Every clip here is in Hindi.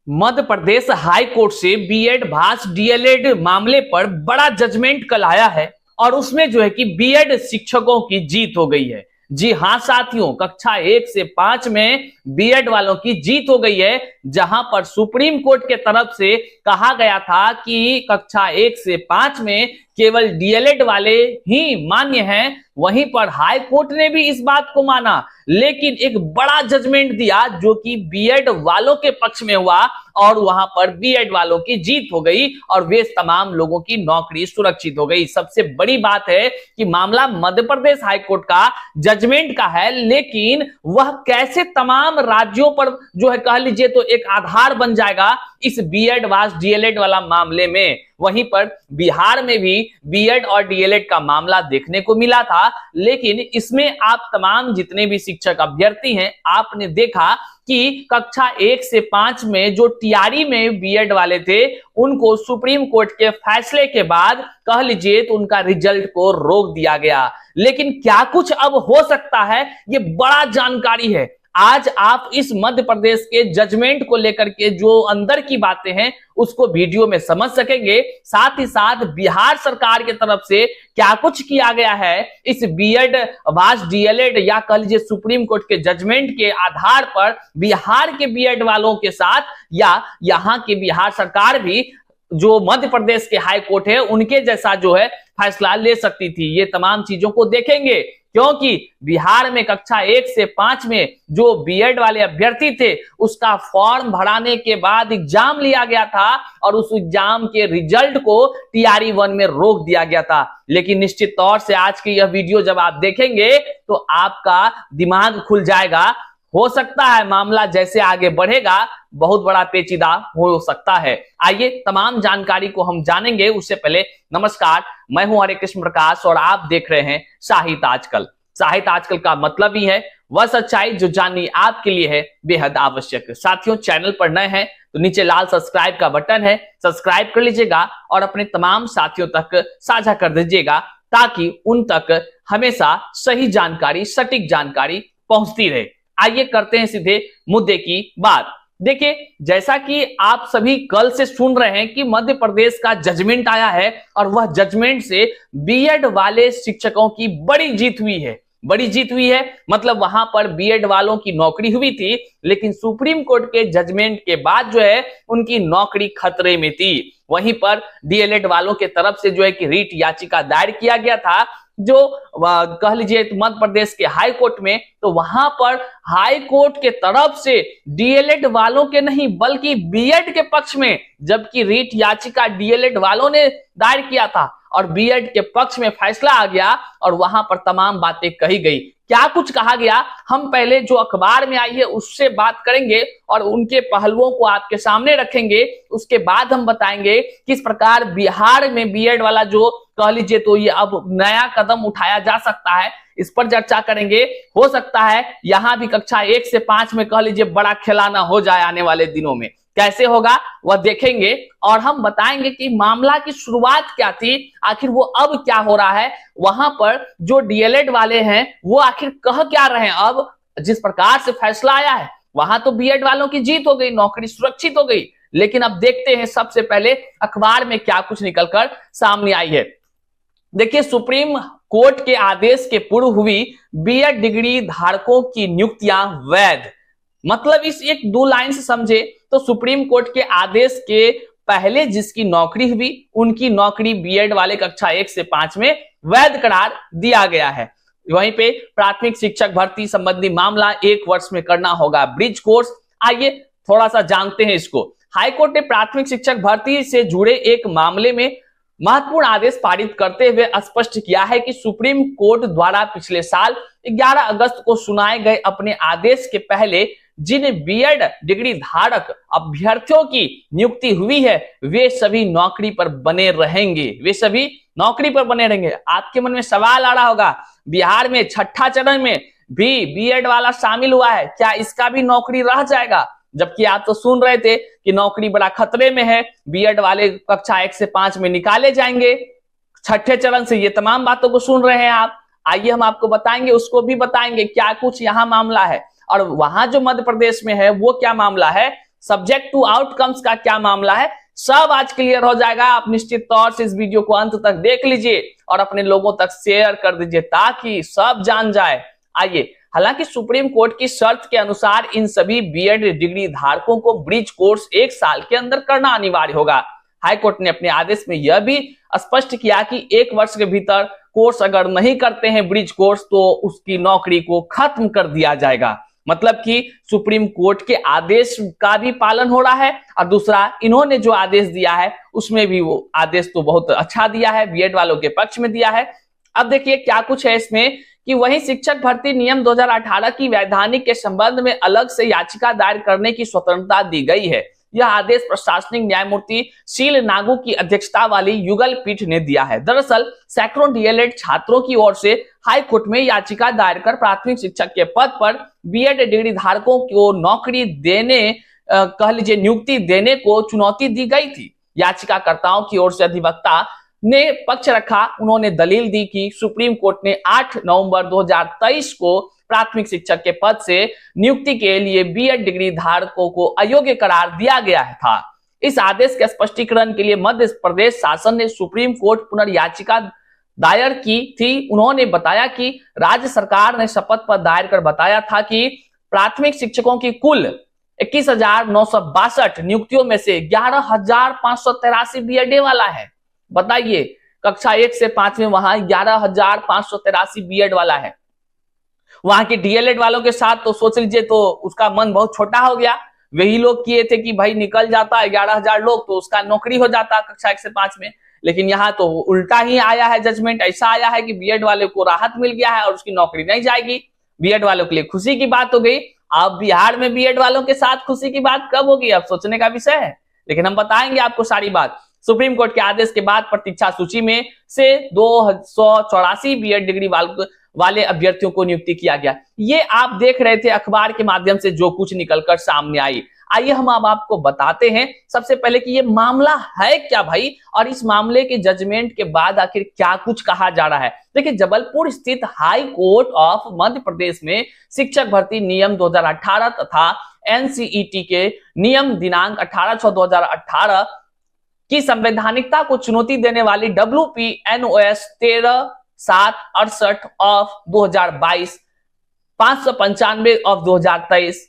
मध्य प्रदेश हाई कोर्ट से बीएड भास डीएलएड मामले पर बड़ा जजमेंट कल आया है और उसमें जो है कि बीएड शिक्षकों की जीत हो गई है। जी हां साथियों, कक्षा 1 से 5 में बीएड वालों की जीत हो गई है, जहां पर सुप्रीम कोर्ट के तरफ से कहा गया था कि कक्षा 1 से 5 में केवल डीएलएड वाले ही मान्य हैं। वहीं पर हाई कोर्ट ने भी इस बात को माना, लेकिन एक बड़ा जजमेंट दिया जो कि बीएड वालों के पक्ष में हुआ और वहां पर बीएड वालों की जीत हो गई और वे तमाम लोगों की नौकरी सुरक्षित हो गई। सबसे बड़ी बात है कि मामला मध्य प्रदेश हाई कोर्ट का जजमेंट का है, लेकिन वह कैसे तमाम राज्यों पर जो है कह लीजिए तो एक आधार बन जाएगा इस बीएड वास डीएलएड वाला मामले में। वहीं पर बिहार में भी बीएड और डीएलएड का मामला देखने को मिला था, लेकिन इसमें आप तमाम जितने भी शिक्षक अभ्यर्थी हैं, आपने देखा कि कक्षा 1 से 5 में जो टीआरई में बीएड वाले थे, उनको सुप्रीम कोर्ट के फैसले के बाद कह लीजिए तो उनका रिजल्ट को रोक दिया गया। लेकिन क्या कुछ अब हो सकता है, ये बड़ा जानकारी है। आज आप इस मध्य प्रदेश के जजमेंट को लेकर के जो अंदर की बातें हैं उसको वीडियो में समझ सकेंगे। साथ ही साथ बिहार सरकार की तरफ से क्या कुछ किया गया है इस बीएड वास डीएलएड या कह लीजिए सुप्रीम कोर्ट के जजमेंट के आधार पर बिहार के बीएड वालों के साथ, या यहाँ के बिहार सरकार भी जो मध्य प्रदेश के हाई कोर्ट है उनके जैसा जो है फैसला ले सकती थी। ये तमाम चीजों को देखेंगे, क्योंकि बिहार में कक्षा 1 से 5 में जो बीएड वाले अभ्यर्थी थे उसका फॉर्म भराने के बाद एग्जाम लिया गया था और उस एग्जाम के रिजल्ट को टीआरई 1 में रोक दिया गया था। लेकिन निश्चित तौर से आज की यह वीडियो जब आप देखेंगे तो आपका दिमाग खुल जाएगा। हो सकता है मामला जैसे आगे बढ़ेगा बहुत बड़ा पेचीदा हो सकता है। आइए तमाम जानकारी को हम जानेंगे। उससे पहले नमस्कार, मैं हूं हरे कृष्ण प्रकाश और आप देख रहे हैं साहित्य आजकल। साहित्य आजकल का मतलब ही है वह सच्चाई जो जाननी आपके लिए है बेहद आवश्यक। साथियों, चैनल पर नए हैं तो नीचे लाल सब्सक्राइब का बटन है, सब्सक्राइब कर लीजिएगा और अपने तमाम साथियों तक साझा कर दीजिएगा ताकि उन तक हमेशा सही जानकारी, सटीक जानकारी पहुंचती रहे। आइए करते हैं सीधे मुद्दे की बात। देखिए, जैसा कि आप सभी कल से सुन रहे हैं कि मध्य प्रदेश का जजमेंट आया है और वह जजमेंट से बीएड वाले शिक्षकों की बड़ी जीत हुई है। बड़ी जीत हुई है मतलब वहां पर बीएड वालों की नौकरी हुई थी, लेकिन सुप्रीम कोर्ट के जजमेंट के बाद जो है उनकी नौकरी खतरे में थी। वहीं पर डीएलएड वालों के तरफ से जो है कि रीट याचिका दायर किया गया था जो कह लीजिए मध्य प्रदेश के हाई कोर्ट में, तो वहां पर हाई कोर्ट के तरफ से डीएलएड वालों के नहीं बल्कि बीएड के पक्ष में, जबकि रीट याचिका डीएलएड वालों ने दायर किया था और बीएड के पक्ष में फैसला आ गया और वहां पर तमाम बातें कही गई। क्या कुछ कहा गया, हम पहले जो अखबार में आई है उससे बात करेंगे और उनके पहलुओं को आपके सामने रखेंगे। उसके बाद हम बताएंगे किस प्रकार बिहार में बीएड वाला जो कह लीजिए तो ये अब नया कदम उठाया जा सकता है, इस पर चर्चा करेंगे। हो सकता है यहां भी कक्षा 1 से 5 में कह लीजिए बड़ा खिलाना हो जाए आने वाले दिनों में। कैसे होगा वह देखेंगे और हम बताएंगे कि मामला की शुरुआत क्या थी, आखिर वो अब क्या हो रहा है। वहां पर जो डीएलएड वाले हैं वो आखिर कह क्या रहे हैं। अब जिस प्रकार से फैसला आया है वहां तो बीएड वालों की जीत हो गई, नौकरी सुरक्षित हो गई, लेकिन अब देखते हैं सबसे पहले अखबार में क्या कुछ निकलकर सामने आई है। देखिए, सुप्रीम कोर्ट के आदेश के पूर्व हुई बीएड डिग्री धारकों की नियुक्तियां वैध। मतलब इस एक दो लाइन से समझे तो सुप्रीम कोर्ट के आदेश के पहले जिसकी नौकरी हुई उनकी नौकरी बीएड वाले कक्षा 1 से 5 में वैध करार दिया गया है। वहीं पे प्राथमिक शिक्षक भर्ती संबंधी मामला 1 वर्ष में करना होगा ब्रिज कोर्स। आइए थोड़ा सा जानते हैं इसको। हाईकोर्ट ने प्राथमिक शिक्षक भर्ती से जुड़े एक मामले में महत्वपूर्ण आदेश पारित करते हुए स्पष्ट किया है कि सुप्रीम कोर्ट द्वारा पिछले साल 11 अगस्त को सुनाए गए अपने आदेश के पहले जिन बीएड डिग्री धारक अभ्यर्थियों की नियुक्ति हुई है वे सभी नौकरी पर बने रहेंगे। वे सभी नौकरी पर बने रहेंगे। आपके मन में सवाल आ रहा होगा, बिहार में छठा चरण में भी बीएड वाला शामिल हुआ है, क्या इसका भी नौकरी रह जाएगा? जबकि आप तो सुन रहे थे कि नौकरी बड़ा खतरे में है, बीएड वाले कक्षा 1 से 5 में निकाले जाएंगे छठे चरण से। ये तमाम बातों को सुन रहे हैं आप। आइए हम आपको बताएंगे, उसको भी बताएंगे क्या कुछ यहाँ मामला है और वहां जो मध्य प्रदेश में है वो क्या मामला है सब्जेक्ट टू आउटकम्स का क्या मामला है, सब आज क्लियर हो जाएगा। आप निश्चित तौर से इस वीडियो को अंत तक देख लीजिए और अपने लोगों तक शेयर कर दीजिए ताकि सब जान जाए। आइए, हालांकि सुप्रीम कोर्ट की शर्त के अनुसार इन सभी बीएड डिग्री धारकों को ब्रिज कोर्स 1 साल के अंदर करना अनिवार्य होगा। हाईकोर्ट ने अपने आदेश में यह भी स्पष्ट किया कि 1 वर्ष के भीतर कोर्स अगर नहीं करते हैं ब्रिज कोर्स तो उसकी नौकरी को खत्म कर दिया जाएगा। मतलब कि सुप्रीम कोर्ट के आदेश का भी पालन हो रहा है और दूसरा इन्होंने जो आदेश दिया है उसमें भी वो आदेश तो बहुत अच्छा दिया है, बीएड वालों के पक्ष में दिया है। अब देखिए क्या कुछ है इसमें कि वही शिक्षक भर्ती नियम 2018 की वैधानिक के संबंध में अलग से याचिका दायर करने की स्वतंत्रता दी गई है। यह आदेश प्रशासनिक न्यायमूर्ति शील नागू की अध्यक्षता वाली युगल पीठ ने दिया है। दरअसल सैकड़ों डीएलएड छात्रों की ओर से हाई कोर्ट में याचिका दायर कर प्राथमिक शिक्षक के पद पर बीएड डिग्री धारकों को नौकरी देने कह लीजिए नियुक्ति देने को चुनौती दी गई थी। याचिकाकर्ताओं की ओर से अधिवक्ता ने पक्ष रखा। उन्होंने दलील दी कि सुप्रीम कोर्ट ने 8 नवंबर 2023 को प्राथमिक शिक्षक के पद से नियुक्ति के लिए बीएड डिग्री धारकों को अयोग्य करार दिया गया था। इस आदेश के स्पष्टीकरण के लिए मध्य प्रदेश शासन ने सुप्रीम कोर्ट पुनर्याचिका दायर की थी। उन्होंने बताया कि राज्य सरकार ने शपथ पत्र दायर कर बताया था कि प्राथमिक शिक्षकों की कुल 21,962 नियुक्तियों में से 11,583 बीएड वाला है। बताइए, कक्षा 1 से 5 में वहां 11,583 बीएड वाला है। वहां के डीएलएड वालों के साथ तो सोच लीजिए तो उसका मन बहुत छोटा हो गया। वही लोग किए थे कि भाई निकल जाता 11,000 लोग तो उसका नौकरी हो जाता कक्षा 1 से 5 में। लेकिन यहाँ तो उल्टा ही आया है, जजमेंट ऐसा आया है कि बीएड वाले को राहत मिल गया है और उसकी नौकरी नहीं जाएगी। बीएड वालों के लिए खुशी की बात हो गई। अब बिहार में बीएड वालों के साथ खुशी की बात कब होगी, अब सोचने का विषय है, लेकिन हम बताएंगे आपको सारी बात। सुप्रीम कोर्ट के आदेश के बाद प्रतीक्षा सूची में से 284 बीएड डिग्री वाले अभ्यर्थियों को नियुक्ति किया गया। ये आप देख रहे थे अखबार के माध्यम से जो कुछ निकलकर सामने आई। आइए हम अब आपको बताते हैं सबसे पहले कि ये मामला है क्या भाई, और इस मामले के जजमेंट के बाद आखिर क्या कुछ कहा जा रहा है। देखिए, जबलपुर स्थित high court of Madhya Pradesh में शिक्षक भर्ती नियम 2018 तथा एनसीईटी के नियम दिनांक 18/6/2018 की संवैधानिकता को चुनौती देने वाली WPNOS 13/7/68 ऑफ 2022, 595 ऑफ 2023,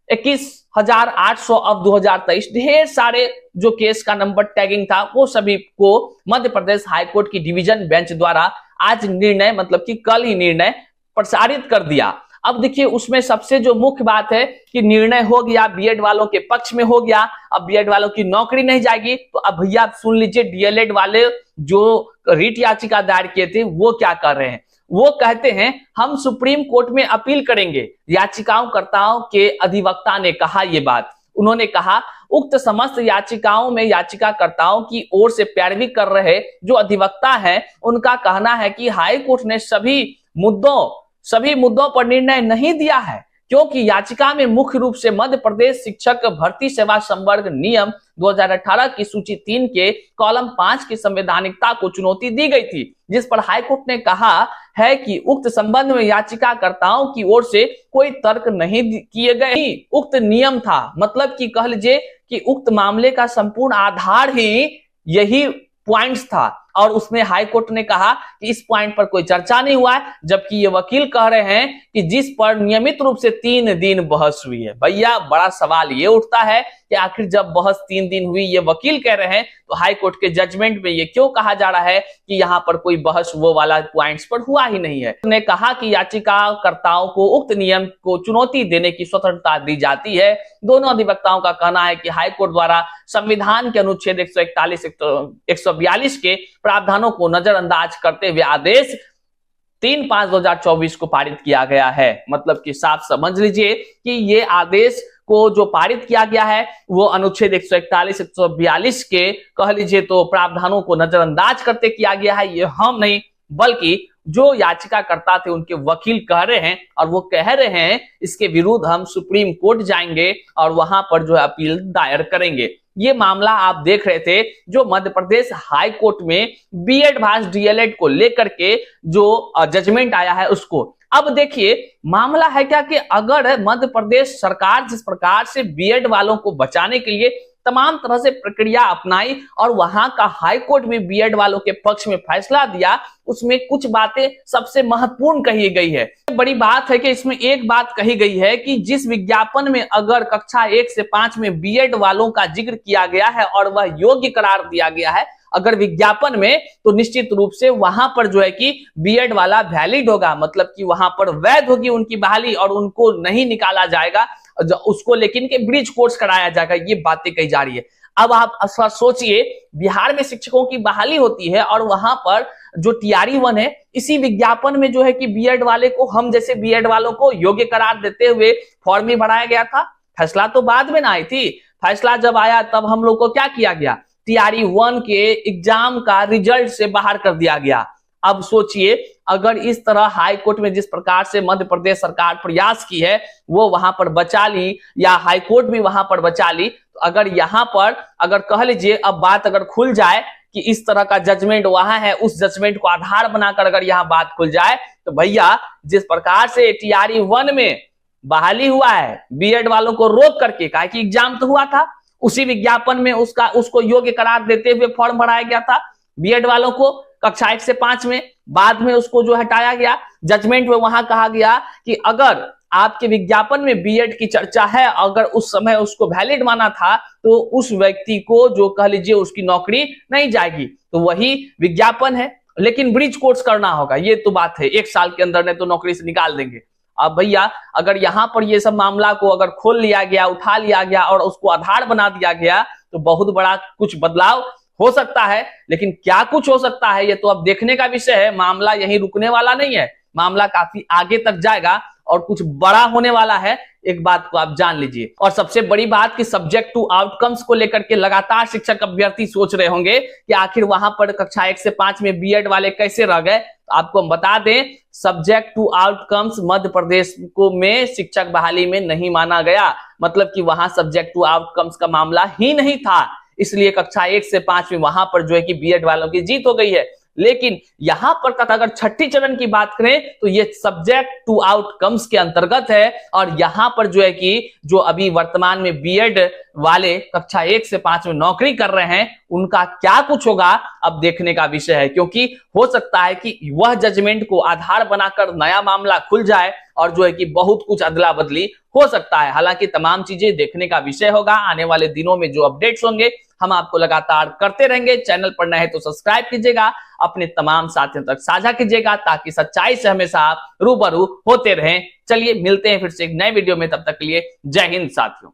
21,800 ऑफ 2023, ढेर सारे जो केस का नंबर टैगिंग था वो सभी को मध्य प्रदेश हाईकोर्ट की डिवीजन बेंच द्वारा आज निर्णय, मतलब कि कल ही निर्णय प्रसारित कर दिया। अब देखिए, उसमें सबसे जो मुख्य बात है कि निर्णय हो गया, बीएड वालों के पक्ष में हो गया। अब बीएड वालों की नौकरी नहीं जाएगी। तो अब भैया आप सुन लीजिए, डीएलएड वाले जो रिट याचिका दायर किए थे वो क्या कर रहे हैं। वो कहते हैं हम सुप्रीम कोर्ट में अपील करेंगे। याचिकाकर्ताओं के अधिवक्ता ने कहा ये बात। उन्होंने कहा उक्त समस्त याचिकाओं में याचिकाकर्ताओं की ओर से पैरवी कर रहे जो अधिवक्ता हैं उनका कहना है कि हाई कोर्ट ने सभी मुद्दों पर निर्णय नहीं दिया है, क्योंकि याचिका में मुख्य रूप से मध्य प्रदेश शिक्षक भर्ती सेवा संवर्ग नियम 2018 की सूची 3 के कॉलम 5 की संवैधानिकता को चुनौती दी गई थी, जिस पर हाईकोर्ट ने कहा है कि उक्त संबंध में याचिकाकर्ताओं की ओर से कोई तर्क नहीं किए गए। उक्त नियम था, मतलब कि कह लीजिए कि उक्त मामले का संपूर्ण आधार ही यही पॉइंट्स था और उसमें हाईकोर्ट ने कहा कि इस पॉइंट पर कोई चर्चा नहीं हुआ है, जबकि ये वकील कह रहे हैं कि जिस पर नियमित रूप से 3 दिन बहस हुई है। भैया बड़ा सवाल ये उठता है कि आखिर जब बहस 3 दिन हुई, ये वकील कह रहे हैं, तो हाईकोर्ट के जजमेंट में ये क्यों कहा जा रहा है कि यहाँ पर कोई बहस वो वाला पॉइंट्स पर हुआ ही नहीं है। उन्होंने कहा कि याचिकाकर्ताओं को उक्त नियम को चुनौती देने की स्वतंत्रता दी जाती है। दोनों अधिवक्ताओं का कहना है कि हाईकोर्ट द्वारा संविधान के अनुच्छेद 141, 142 के प्रावधानों को नजरअंदाज करते हुए आदेश 3/5/2024 को पारित किया गया है। मतलब कि साफ समझ लीजिए कि ये आदेश को जो पारित किया गया है वो अनुच्छेद 141, 142 के कह लीजिए तो प्रावधानों को नजरअंदाज करते किया गया है। ये हम नहीं बल्कि जो याचिकाकर्ता थे उनके वकील कह रहे हैं, और वो कह रहे हैं इसके विरुद्ध हम सुप्रीम कोर्ट जाएंगे और वहां पर जो है अपील दायर करेंगे। ये मामला आप देख रहे थे जो मध्य प्रदेश हाई कोर्ट में बीएड भास डीएलएड को लेकर के जो जजमेंट आया है उसको। अब देखिए मामला है क्या कि अगर मध्य प्रदेश सरकार जिस प्रकार से बीएड वालों को बचाने के लिए तमाम तरह से प्रक्रिया अपनाई और वहां का हाई कोर्ट में बीएड वालों के पक्ष में फैसला दिया, उसमें कुछ बातें सबसे महत्वपूर्ण कही गई है। बड़ी बात है कि इसमें एक बात कही गई है कि जिस विज्ञापन में अगर कक्षा 1 से 5 में बीएड वालों का जिक्र किया गया है और वह योग्य करार दिया गया है अगर विज्ञापन में, तो निश्चित रूप से वहां पर जो है कि बीएड वाला वैलिड होगा, मतलब कि वहां पर वैध होगी उनकी बहाली और उनको नहीं निकाला जाएगा, उसको लेकिन के ब्रिज कोर्स कराया जाएगा। ये बातें कही जा रही है। अब आप सोचिए बिहार में शिक्षकों की बहाली होती है और वहां पर जो टीआरई 1 है इसी विज्ञापन में जो है कि बीएड वाले को, हम जैसे बीएड वालों को योग्य करार देते हुए फॉर्म भी भराया गया था। फैसला तो बाद में ना आई थी, फैसला जब आया तब हम लोग को क्या किया गया, टीआरई 1 के एग्जाम का रिजल्ट से बाहर कर दिया गया। अब सोचिए अगर इस तरह हाई कोर्ट में जिस प्रकार से मध्य प्रदेश सरकार प्रयास की है वो वहां पर बचा ली या हाई कोर्ट भी वहां पर बचा ली, तो अगर यहां पर अगर कह लीजिए अब बात अगर खुल जाए कि इस तरह का जजमेंट वहां है, उस जजमेंट को आधार बनाकर अगर यहां बात खुल जाए तो भैया जिस प्रकार से टीआरई 1 में बहाली हुआ है बीएड वालों को रोक करके, काहे कि एग्जाम तो हुआ था, उसी विज्ञापन में उसको योग्य करार देते हुए फॉर्म भराया गया था बीएड वालों को कक्षा 1 से 5 में, बाद में उसको जो हटाया गया। जजमेंट में वहां कहा गया कि अगर आपके विज्ञापन में बीएड की चर्चा है, अगर उस समय उसको वैलिड माना था तो उस व्यक्ति को जो कह लीजिए उसकी नौकरी नहीं जाएगी। तो वही विज्ञापन है लेकिन ब्रिज कोर्स करना होगा, ये तो बात है, 1 साल के अंदर नहीं तो नौकरी से निकाल देंगे। अब भैया अगर यहां पर ये सब मामला को अगर खोल लिया गया, उठा लिया गया और उसको आधार बना दिया गया तो बहुत बड़ा कुछ बदलाव हो सकता है। लेकिन क्या कुछ हो सकता है ये तो अब देखने का विषय है। मामला यहीं रुकने वाला नहीं है, मामला काफी आगे तक जाएगा और कुछ बड़ा होने वाला है, एक बात को आप जान लीजिए। और सबसे बड़ी बात कि सब्जेक्ट टू आउटकम्स को लेकर के लगातार शिक्षक अभ्यर्थी सोच रहे होंगे कि आखिर वहां पर कक्षा 1 से 5 में बीएड वाले कैसे रह गए। तो आपको हम बता दें subject to outcomes Madhya Pradesh को में शिक्षक बहाली में नहीं माना गया, मतलब कि वहां सब्जेक्ट टू आउटकम्स का मामला ही नहीं था, इसलिए कक्षा 1 से 5 में वहां पर जो है कि बीएड वालों की जीत हो गई है। लेकिन यहां पर अगर छठी चरण की बात करें तो ये सब्जेक्ट टू आउटकम्स के अंतर्गत है और यहां पर जो है कि जो अभी वर्तमान में बीएड वाले कक्षा 1 से 5 में नौकरी कर रहे हैं उनका क्या कुछ होगा अब देखने का विषय है, क्योंकि हो सकता है कि वह जजमेंट को आधार बनाकर नया मामला खुल जाए और जो है कि बहुत कुछ अदला बदली हो सकता है। हालांकि तमाम चीजें देखने का विषय होगा, आने वाले दिनों में जो अपडेट्स होंगे हम आपको लगातार करते रहेंगे। चैनल पर नए हैं तो सब्सक्राइब कीजिएगा, अपने तमाम साथियों तक साझा कीजिएगा ताकि सच्चाई से हमेशा आप रूबरू होते रहें। चलिए मिलते हैं फिर से एक नए वीडियो में, तब तक के लिए जय हिंद साथियों।